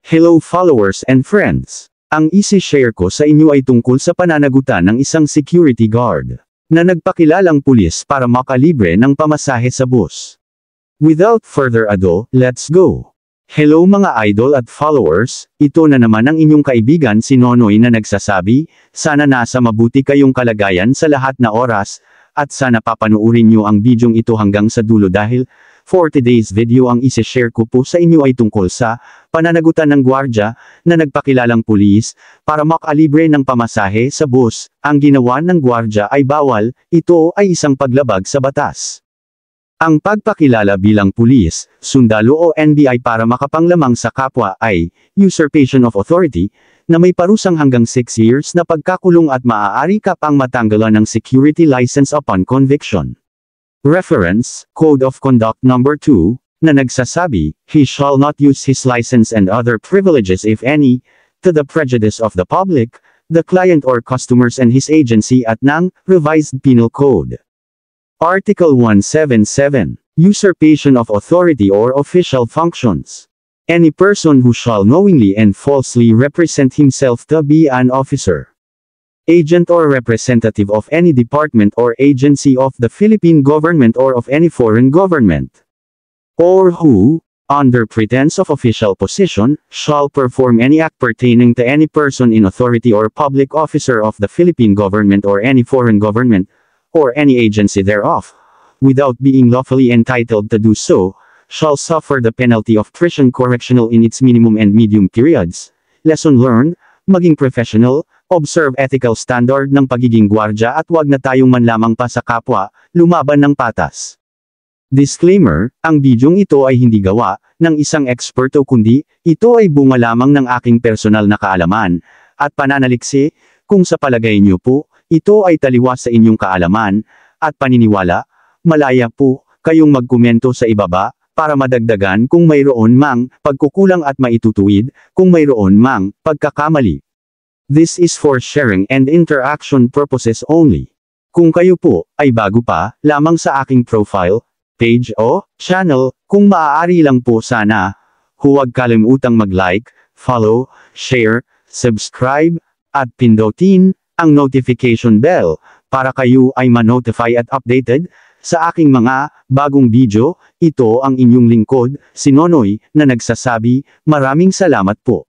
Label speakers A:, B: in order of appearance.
A: Hello followers and friends! Ang isi-share ko sa inyo ay tungkol sa pananagutan ng isang security guard na nagpakilalang pulis para makalibre ng pamasahe sa bus. Without further ado, let's go! Hello mga idol at followers, ito na naman ang inyong kaibigan si Nonoy na nagsasabi, sana nasa mabuti kayong kalagayan sa lahat na oras, at sana papanuurin nyo ang bidyong ito hanggang sa dulo dahil, for today's video ang isi-share ko po sa inyo ay tungkol sa pananagutan ng gwardya na nagpakilalang pulis para makalibre ng pamasahe sa bus. Ang ginawa ng gwardya ay bawal, ito ay isang paglabag sa batas. Ang pagpakilala bilang pulis, sundalo o NBI para makapanglamang sa kapwa ay usurpation of authority na may parusang hanggang 6 years na pagkakulong at maaari ka pang matanggalan ng security license upon conviction. Reference, Code of Conduct No. 2, na nagsasabi, he shall not use his license and other privileges if any, to the prejudice of the public, the client or customers and his agency at ng Revised Penal Code. Article 177, Usurpation of Authority or Official Functions. Any person who shall knowingly and falsely represent himself to be an officer, agent or representative of any department or agency of the Philippine government or of any foreign government, or who, under pretense of official position, shall perform any act pertaining to any person in authority or public officer of the Philippine government or any foreign government, or any agency thereof, without being lawfully entitled to do so, shall suffer the penalty of prison correctional in its minimum and medium periods. Lesson learned, maging professional, observe ethical standard ng pagiging gwardya at wag na tayong manlamang pa sa kapwa, lumaban ng patas. Disclaimer, ang bidyong ito ay hindi gawa ng isang eksperto kundi, ito ay bunga lamang ng aking personal na kaalaman, at pananaliksi, kung sa palagay niyo po, ito ay taliwas sa inyong kaalaman, at paniniwala, malaya po, kayong magkomento sa ibaba, para madagdagan kung mayroon mang pagkukulang at maitutuwid, kung mayroon mang pagkakamali. This is for sharing and interaction purposes only. Kung kayo po ay bago pa lamang sa aking profile, page o channel, kung maaari lang po sana, huwag kalimutang mag-like, follow, share, subscribe, at pindutin ang notification bell para kayo ay ma-notify at updated sa aking mga bagong video. Ito ang inyong lingkod, si Nonoy, na nagsasabi, maraming salamat po.